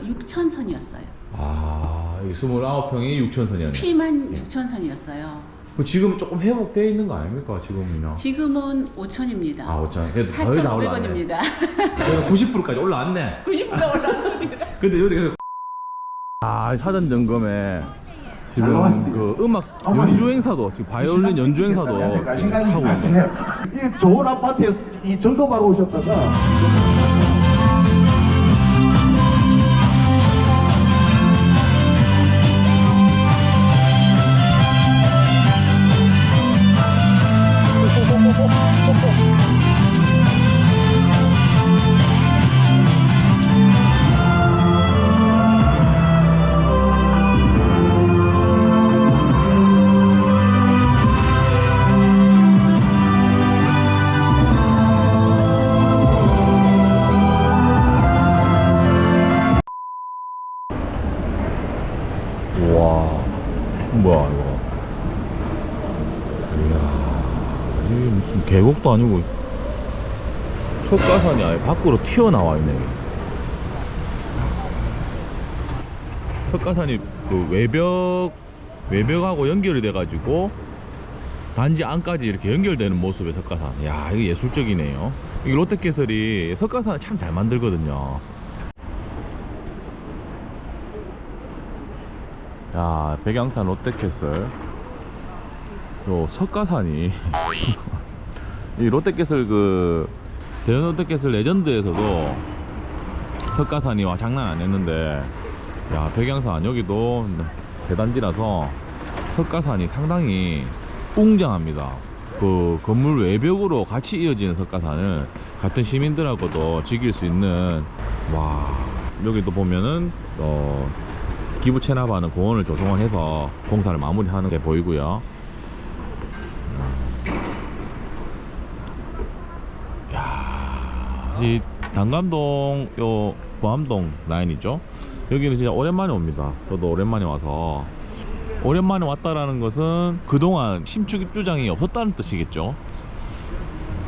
6,000선이었어요. 아, 이 29평이 6,000선이었네. 피만 6,000선이었어요. 그 지금 조금 회복되어 있는 거 아닙니까? 지금은요? 지금은 5,000입니다. 아, 5,000. 그래도 거의 다 올라왔네. 4,500원입니다. 90%까지 올라왔네. 90% 올라왔습니다. 근데 여기 계속 사전 점검에 지금 그 음악 연주 행사도 지금 바이올린 연주 행사도 지금 하고 있네요. 이 좋은 아파트에서 이 점검하러 오셨다가 와, 뭐야 이거? 이야, 이게 무슨 계곡도 아니고 석가산이 아예 밖으로 튀어나와 있네. 석가산이 그 외벽하고 연결이 돼가지고 단지 안까지 이렇게 연결되는 모습의 석가산. 야, 이거 예술적이네요. 이게 롯데캐슬이 석가산을 참 잘 만들거든요. 야, 백양산 롯데캐슬. 요 석가산이 이 롯데캐슬 그 대전 롯데캐슬 레전드에서도 석가산이 와 장난 안 했는데, 야, 백양산 여기도 대단지라서 석가산이 상당히 웅장합니다. 그 건물 외벽으로 같이 이어지는 석가산을 같은 시민들하고도 즐길 수 있는, 와, 여기도 보면은 기부 체납하는 공원을 조성해서 공사를 마무리하는 게 보이고요. 야, 이 단감동 요 보암동 라인이죠. 여기는 진짜 오랜만에 옵니다. 저도 오랜만에 와서, 오랜만에 왔다라는 것은 그동안 신축 입주장이 없었다는 뜻이겠죠.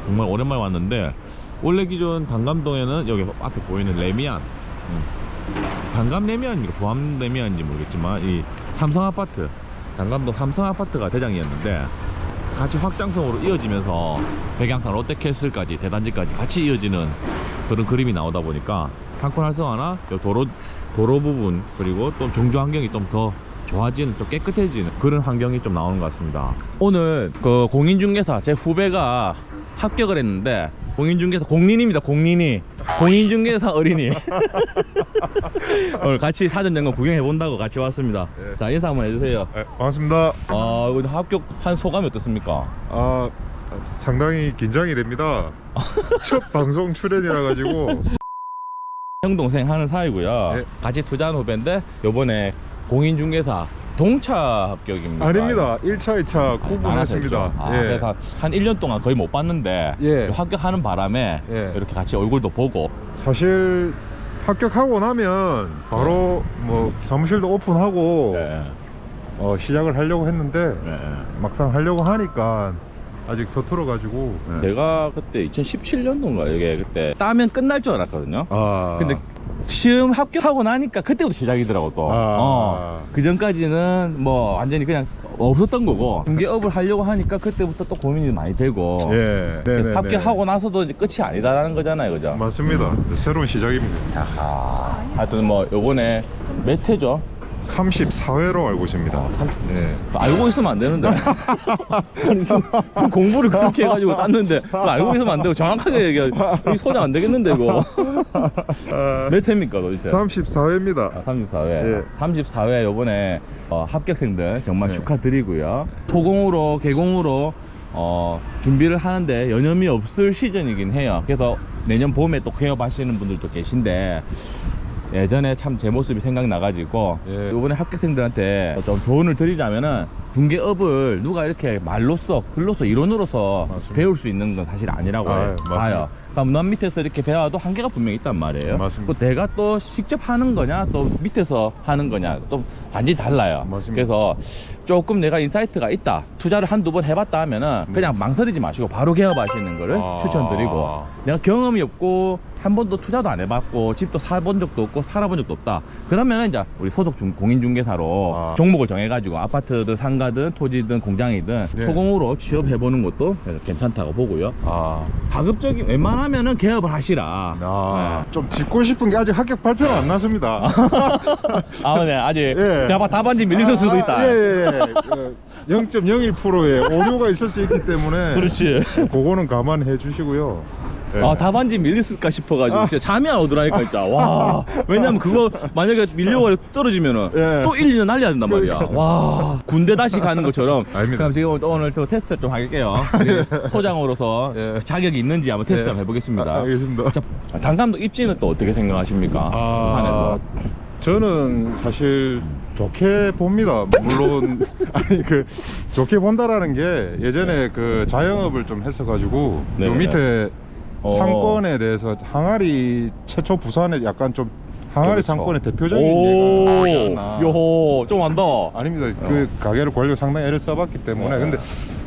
정말 오랜만에 왔는데, 원래 기존 단감동에는 여기 앞에 보이는 레미안, 단감 레미안인가 보암 레미안인지 모르겠지만 이 삼성아파트, 단감동 삼성아파트가 대장이었는데 같이 확장성으로 이어지면서 백양산 롯데캐슬까지 대단지까지 같이 이어지는 그런 그림이 나오다 보니까 상권 활성화나 도로 부분, 그리고 또 정주 환경이 좀 더 좋아지는, 좀 깨끗해지는 그런 환경이 좀 나오는 것 같습니다. 오늘 그 공인중개사 제 후배가 합격을 했는데, 공인중개사 공린입니다. 공인중개사 어린이 오늘 같이 사전점검 구경해 본다고 같이 왔습니다. 네. 자, 인사 한번 해주세요. 네, 반갑습니다. 오늘 합격한 소감이 어떻습니까? 상당히 긴장이 됩니다. 첫 방송 출연이라 가지고. 형 동생 하는 사이고요. 네. 같이 투자한 후배인데 요번에 공인중개사 동차 합격입니다. 아닙니다. 1차, 2차 구분했습니다. 예. 그래서 한 1년 동안 거의 못 봤는데 예. 합격하는 바람에 예. 이렇게 같이 얼굴도 보고. 사실 합격하고 나면 바로 뭐 사무실도 오픈하고 네. 시작을 하려고 했는데 네. 막상 하려고 하니까 아직 서툴어 가지고. 제가 그때 2017년도인가 이게 그때 따면 끝날 줄 알았거든요. 근데 시험 합격하고 나니까 그때부터 시작이더라고 또. 그 전까지는 뭐 완전히 그냥 없었던 거고, 중개업을 하려고 하니까 그때부터 또 고민이 많이 되고. 예. 네네네. 합격하고 나서도 이제 끝이 아니다라는 거잖아요, 그죠? 맞습니다. 새로운 시작입니다. 야하. 하여튼 뭐 요번에 몇 회죠? 34회로 알고 있습니다. 네. 알고 있으면 안 되는데. 아니, 공부를 그렇게 해가지고 땄는데 알고 있으면 안 되고 정확하게 얘기하지. 소장 안 되겠는데 이거. 몇 회입니까 도대체? 34회입니다. 34회. 예. 34회 요번에 합격생들 정말 네. 축하드리고요. 소공으로 개공으로 준비를 하는데 여념이 없을 시즌이긴 해요. 그래서 내년 봄에 또 개업하시는 분들도 계신데, 예전에 참 제 모습이 생각나가지고 예. 이번에 합격생들한테 좀 조언을 드리자면은, 중개업을 누가 이렇게 말로써, 글로써, 이론으로서 맞습니다. 배울 수 있는 건 사실 아니라고 봐요. 남남 밑에서 이렇게 배워도 한계가 분명히 있단 말이에요. 맞습니다. 또 내가 또 직접 하는 거냐 또 밑에서 하는 거냐 또 완전히 달라요. 맞습니다. 그래서 조금 내가 인사이트가 있다, 투자를 한두 번 해봤다 하면은 그냥 망설이지 마시고 바로 개업하시는 거를 아. 추천드리고, 내가 경험이 없고 한 번도 투자도 안 해봤고 집도 사본 적도 없고 살아본 적도 없다 그러면은 이제 우리 소속 공인중개사로 아. 종목을 정해가지고 아파트든 상가든 토지든 공장이든 네. 소공으로 취업해보는 것도 괜찮다고 보고요. 아, 가급적인 웬만하면은 개업을 하시라. 아, 좀 짓고 싶은 게 아직 합격 발표가 안 났습니다. 아, 네, 아직 예. 답안지 밀렸을 수도 있다. 예. 0.01%의 오류가 있을 수 있기 때문에 그렇지. 그거는 감안해 주시고요. 예. 아, 답안지 밀렸을까 싶어가지고 진짜 잠이 안 오더라니까 진짜. 와, 왜냐면 그거 만약에 밀려가지고 떨어지면은 예. 또 1, 2년 날려야 된단 말이야. 와, 군대 다시 가는 것처럼. 아닙니다. 그럼 지금 오늘 저 테스트 좀 할게요. 소장으로서 예. 자격이 있는지 한번 테스트 예. 한번 해보겠습니다. 알겠습니다. 자, 단감독 입지는 또 어떻게 생각하십니까? 부산에서. 저는 사실 좋게 봅니다. 물론 아니 그 좋게 본다라는 게 예전에 그 자영업을 좀 했어가지고 네. 요 밑에 어. 상권에 대해서 항아리 최초 부산에 약간 좀 항아리 그렇죠. 상권의 대표적인 오, 예가 되지 않나. 요호, 좀 안다. 아닙니다. 그 가게를 관리고 상당히 애를 써봤기 때문에. 네. 근데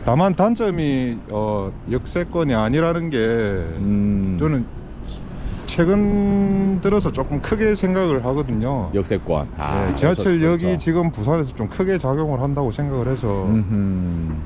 다만 단점이 역세권이 아니라는 게 저는 최근 들어서 조금 크게 생각을 하거든요. 역세권. 네, 지하철역이 그렇죠. 지금 부산에서 좀 크게 작용을 한다고 생각을 해서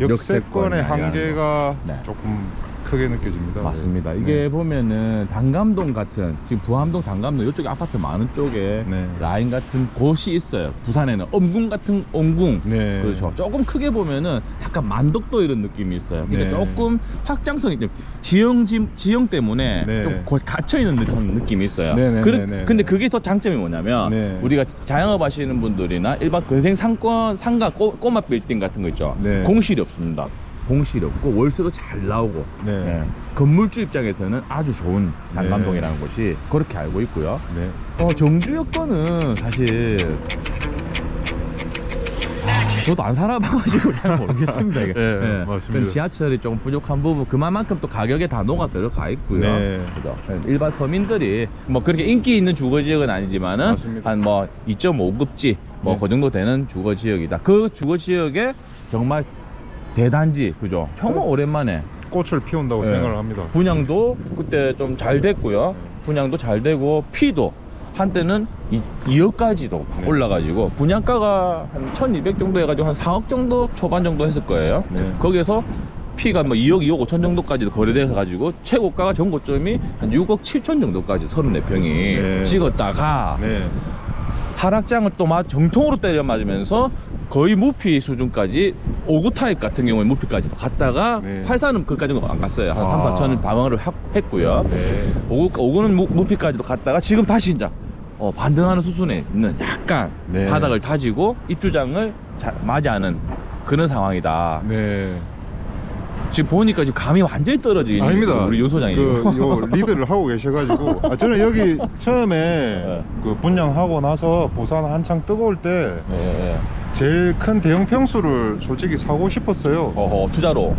역세권의 역세권이 아니라는 한계가 거. 네. 조금 크게 느껴집니다. 맞습니다. 네. 이게 보면은 단감동 같은, 지금 부암동, 단감동 이쪽에 아파트 많은 쪽에 네. 라인 같은 곳이 있어요. 부산에는 엄궁 같은 엄궁. 네. 그렇죠. 조금 크게 보면은 약간 만덕도 이런 느낌이 있어요. 근데 네. 조금 확장성이 지형 때문에 네. 좀 갇혀 있는 듯한 느낌이 있어요. 네, 네, 네, 네. 근데 그게 더 장점이 뭐냐면 네. 우리가 자영업 하시는 분들이나 일반 근생 상권 상가 꼬마 빌딩 같은 거 있죠. 네. 공실이 없습니다. 공실이 없고 월세도 잘 나오고. 네. 예, 건물주 입장에서는 아주 좋은 단감동이라는 곳이 그렇게 알고 있고요. 네. 정주 여건은 사실 저도 안 살아봐가지고 잘 모르겠습니다. 이게. 네, 맞습니다. 지하철이 조금 부족한 부분, 그만큼 또 가격에 단호가 들어가 있고요. 네. 그죠? 일반 서민들이 뭐 그렇게 인기 있는 주거 지역은 아니지만은 맞습니다. 한 뭐 2.5급지 뭐 네. 그 정도 되는 주거 지역이다. 그 주거 지역에 정말 대단지, 그죠? 정말 오랜만에 꽃을 피운다고 네. 생각을 합니다. 분양도 그때 좀 잘 됐고요. 분양도 잘 되고 피도 한때는 2억까지도 네. 올라가지고 분양가가 한 1200 정도 해가지고 한 4억 정도 초반 정도 했을 거예요. 네. 거기에서 피가 뭐 2억, 2억 5천 정도까지도 거래돼 가지고 최고가가 전고점이 한 6억 7천 정도까지 34평이 네. 찍었다가 네. 하락장을 또 정통으로 때려 맞으면서 거의 무피 수준까지 5구 타입 같은 경우에 무피까지도 갔다가 네. 84는 그까지는 안 갔어요. 한 아. 3, 4천은 방어를 했고요. 네. 5구는 무피까지도 갔다가 지금 다시 이제 반등하는 수순에 있는 약간 네. 바닥을 다지고 입주장을 맞이하는 그런 상황이다. 네. 지금 보니까 지금 감이 완전히 떨어지는 아닙니다. 우리 윤 소장님. 요 리드를 하고 계셔가지고 저는 여기 처음에 네. 그 분양하고 나서 부산 한창 뜨거울 때 예. 제일 큰 대형 평수를 솔직히 사고 싶었어요. 투자로.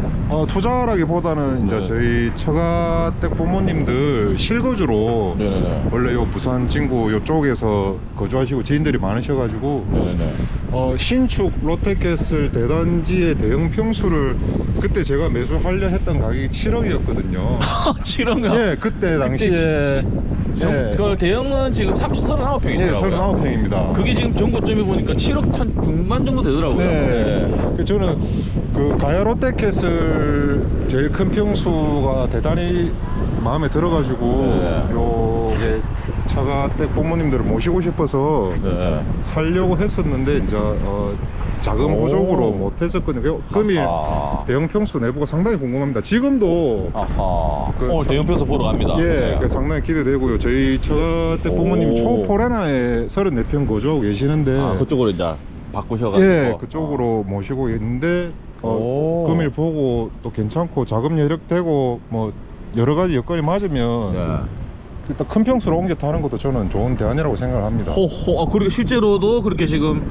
투자라기보다는 네. 이제 저희 처가댁 부모님들 실거주로 네네네. 원래 요 부산 진구 요쪽에서 거주하시고 지인들이 많으셔가지고 네네네. 신축 롯데캐슬 대단지의 대형 평수를 그때 제가 매수하려 했던 가격이 7억이었거든요. 7억이요? 예, 그때 당시에 그 대형은 지금 39평이 예, 있더라고요. 39평입니다. 그게 지금 전고점이 보니까 7억 한 중반 정도 되더라고요. 네. 그 저는 그 가야 롯데캐슬 제일 큰 평수가 대단히 마음에 들어가지고 네. 요게 처가댁 부모님들을 모시고 싶어서 네. 살려고 했었는데 이제 자금 오. 부족으로 못했었거든요. 금이 아하. 대형 평수 내부가 상당히 궁금합니다. 지금도 아하. 그 오늘 대형 평수 보러 갑니다. 예, 네. 그 상당히 기대되고요. 저희 처가댁 부모님 오. 초포레나에 34평 거주하고 계시는데 그쪽으로 이제 바꾸셔가지고. 예, 그쪽으로 모시고 있는데 오. 금일 보고 또 괜찮고 자금 여력 되고 뭐 여러 가지 여건이 맞으면 예. 일단 큰 평수로 옮겨 타는 것도 저는 좋은 대안이라고 생각을 합니다. 호호. 그리고 실제로도 그렇게 지금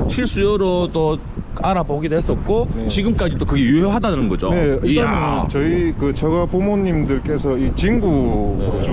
실수요로 또 알아보기도 했었고 네. 지금까지도 그게 유효하다는 거죠. 네, 이야. 일단은 저희 그 처가 부모님들께서 이 진구 네.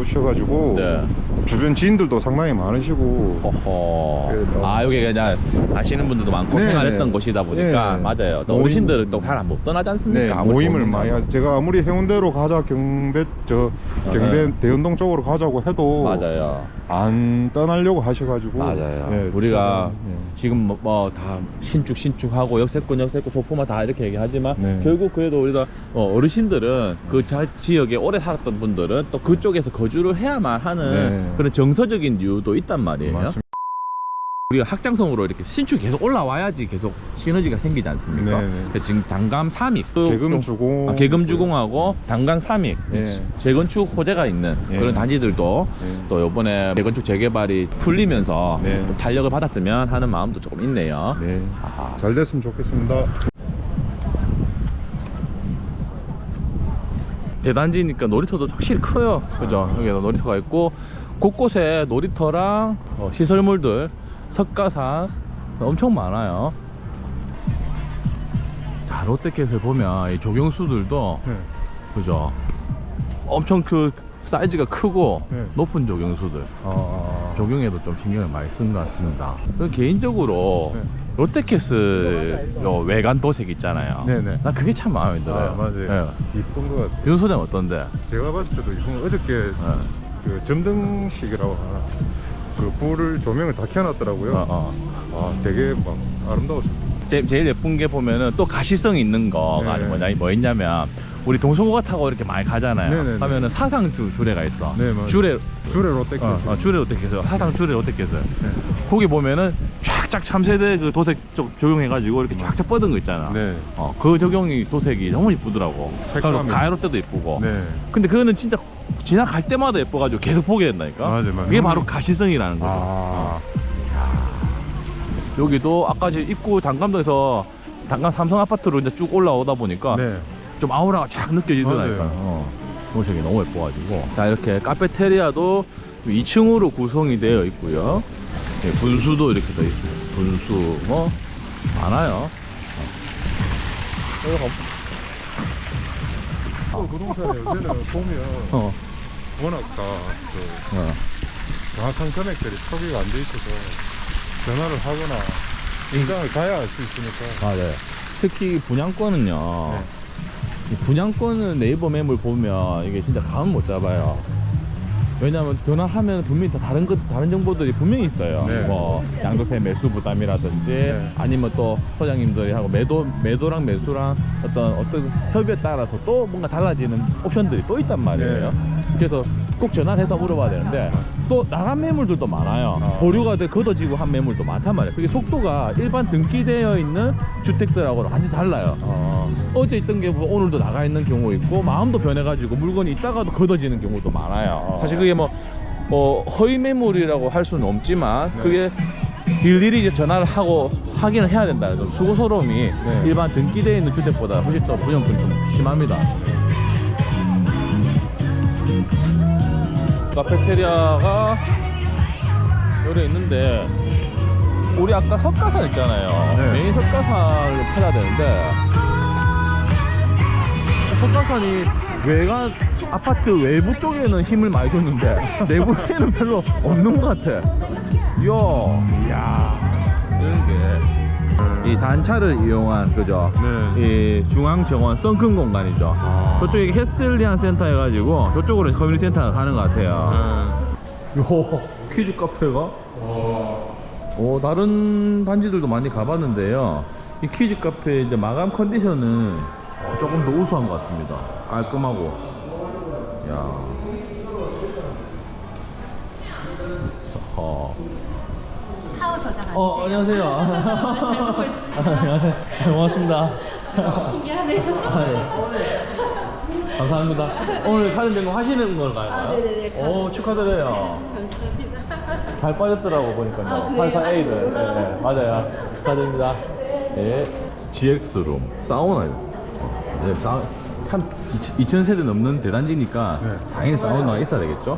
주셔가지고 네. 주변 지인들도 상당히 많으시고 허허. 네, 아 여기 그냥 아시는 분들도 많고 네, 생활했던 네. 곳이다 보니까 네. 맞아요. 또 모임. 어르신들은 또 잘 못 떠나지 않습니까? 네, 아무리 모임을 좋은 많이 날. 하죠. 제가 아무리 해운대로 가자 경대 네. 대연동 쪽으로 가자고 해도 맞아요. 안 떠나려고 하셔가지고 맞아요. 네, 우리가 네. 지금 뭐 다 신축하고 역세권 소품화 다 이렇게 얘기하지만 네. 결국 그래도 우리가 어르신들은 그 지역에 오래 살았던 분들은 또 그쪽에서 거주를 해야만 하는 네. 그런 정서적인 이유도 있단 말이에요. 맞습니다. 우리가 확장성으로 이렇게 신축이 계속 올라와야지 계속 시너지가 생기지 않습니까? 네, 네. 그래서 지금 단감 3익 계금주공 계금주공하고 단감 3익 네. 재건축 호재가 있는 네. 그런 단지들도 네. 또 이번에 재건축 재개발이 풀리면서 네. 좀 탄력을 받았으면 하는 마음도 조금 있네요. 네. 아하. 잘 됐으면 좋겠습니다. 대단지니까 놀이터도 확실히 커요. 그죠? 여기도 놀이터가 있고 곳곳에 놀이터랑 시설물들, 석가산 엄청 많아요. 자, 롯데캐슬 보면 이 조경수들도 네. 그죠? 엄청 그 사이즈가 크고 네. 높은 조경수들 조경에도 좀 신경을 많이 쓴 것 같습니다. 개인적으로 네. 롯데캐슬 요 외관 도색 있잖아요. 네네. 난 그게 참 마음에 들어요. 아, 맞아요. 이쁜 것 같아요. 윤 소장 어떤데? 제가 봤을 때도 이건 어저께 네. 그 점등식이라고 하나 그 불을 조명을 다 켜놨더라고요. 아, 되게 막 아름다웠습니다. 제일 예쁜 게 보면은 또 가시성 있는 거가 네. 뭐 있냐면 우리 동서고가 타고 이렇게 많이 가잖아요. 네네네. 하면은 사상 주례가 있어. 네, 맞아요. 주례 롯데캐슬. 주례 롯데캐슬 사상 주례 롯데캐슬. 네. 거기 보면은 쫙쫙 참새들 그 도색 쪽 적용해가지고 이렇게 쫙쫙 뻗은 거 있잖아. 네. 그 적용이 도색이 너무 이쁘더라고. 색감이. 가야로 때도 이쁘고. 네. 근데 그거는 진짜 지나갈 때마다 예뻐가지고 계속 보게 된다니까. 맞아요. 그게 바로 가시성이라는 거죠. 아. 여기도 아까 지금 입구 단감동에서 단감 삼성 아파트로 이제 쭉 올라오다 보니까 네. 좀 아우라가 쫙 느껴지더라니까. 맞아요. 도색이 너무 예뻐가지고. 자, 이렇게 카페테리아도 2층으로 구성이 되어 있고요. 예, 분수도 이렇게 돼 있어요. 분수 뭐 많아요. 부동산에 요새는 보면 어. 워낙 다그 어. 정확한 금액들이 표기가 안 돼 있어서 전화를 하거나 인장을 가야 알 수 있으니까. 맞아요. 특히 분양권은요. 이 분양권은 네이버 매물 보면 이게 진짜 감은 못 잡아요. 왜냐면 전화하면 분명히 다 다른 정보들이 분명히 있어요. 네. 뭐 양도세 매수 부담이라든지 네. 아니면 아니면 또 소장님들이 하고 매도랑 매수랑 어떤 협의에 따라서 또 뭔가 달라지는 옵션들이 또 있단 말이에요. 그래서 꼭 전화를 해서 물어봐야 되는데 또 나간 매물들도 많아요. 보류가 돼 걷어지고 한 매물도 많단 말이에요. 그게 속도가 일반 등기되어 있는 주택들하고는 완전히 달라요. 어제 있던 게 오늘도 나가 있는 경우 있고 마음도 변해가지고 물건이 있다가도 걷어지는 경우도 많아요. 사실 그게 뭐 허위 매물이라고 할 수는 없지만 그게 일일이 이제 전화를 하고 확인을 해야 된다. 수고스러움이 일반 등기되어 있는 주택보다 훨씬 더 부정분이 좀 심합니다. 카페테리아가 여기 있는데 우리 아까 석가산 있잖아요. 네. 메인 석가산을 찾아야 되는데 석가산이 외관 아파트 외부 쪽에는 힘을 많이 줬는데 내부에는 별로 없는 것 같아. 이야 이런 게 이 단차를 이용한 그죠? 네. 이 중앙 정원 썬큰 공간이죠. 저쪽에 캐슬리안 센터 해가지고 저쪽으로 커뮤니티 센터가 가는 것 같아요. 요 퀴즈 카페가 다른 단지들도 많이 가봤는데요. 이 퀴즈 카페 이제 마감 컨디션은 조금 더 우수한 것 같습니다. 깔끔하고. 야. 타워 저장 안 안녕하세요. 잘 보고 있습니다. 안녕하세요. 고맙습니다. 신기하네요. 감사합니다. 오늘 사진 제공 하시는 건가요? 네네네. 오, 축하드려요. 감사합니다. 잘 빠졌더라고 보니까요. 그래요? 84A들. 네, 맞아요. 축하드립니다. 예. GX룸 사우나요. 네, 참 2000세대 넘는 대단지니까 당연히 사우나가 있어야 되겠죠.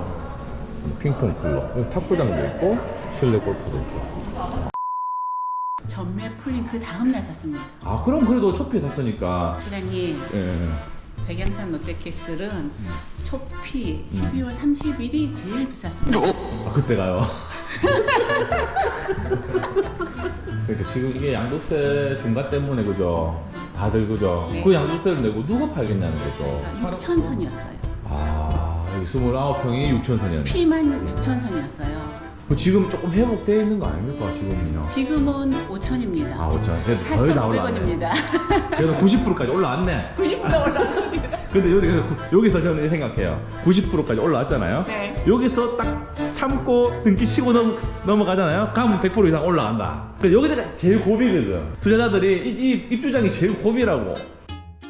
핑퐁 클럽, 탁구장도 있고 실내 골프도 있고. 전매 풀린 그 다음날 샀습니다. 아 그럼 그래도 초피에 샀으니까. 부장님, 예. 백양산 롯데캐슬은 초피 12월 30일이 제일 비쌌습니다. 아 그때가요. 그러니까 지금 이게 양도세 증가 때문에 그죠? 다들 그죠? 네. 그 양도세를 내고 누가 팔겠냐는 거죠. 6,000선이었어요. 아 여기 29평이 6,000선이었네. 피만 6,000선이었어요. 지금 조금 회복되어 있는 거 아닙니까 지금은요? 지금은 5,000입니다. 아 5,000원. 그래도 거의 다 올라왔네. 4,500원입니다. 그래도 90%까지 올라왔네. 90% 올랐습니다. 근데 여기서 저는 생각해요. 90%까지 올라왔잖아요. 네. 여기서 딱 참고 등기 치고 넘어가잖아요. 그럼 100% 이상 올라간다. 근데 여기가 제일 고비거든. 투자자들이 이 입주장이 제일 고비라고.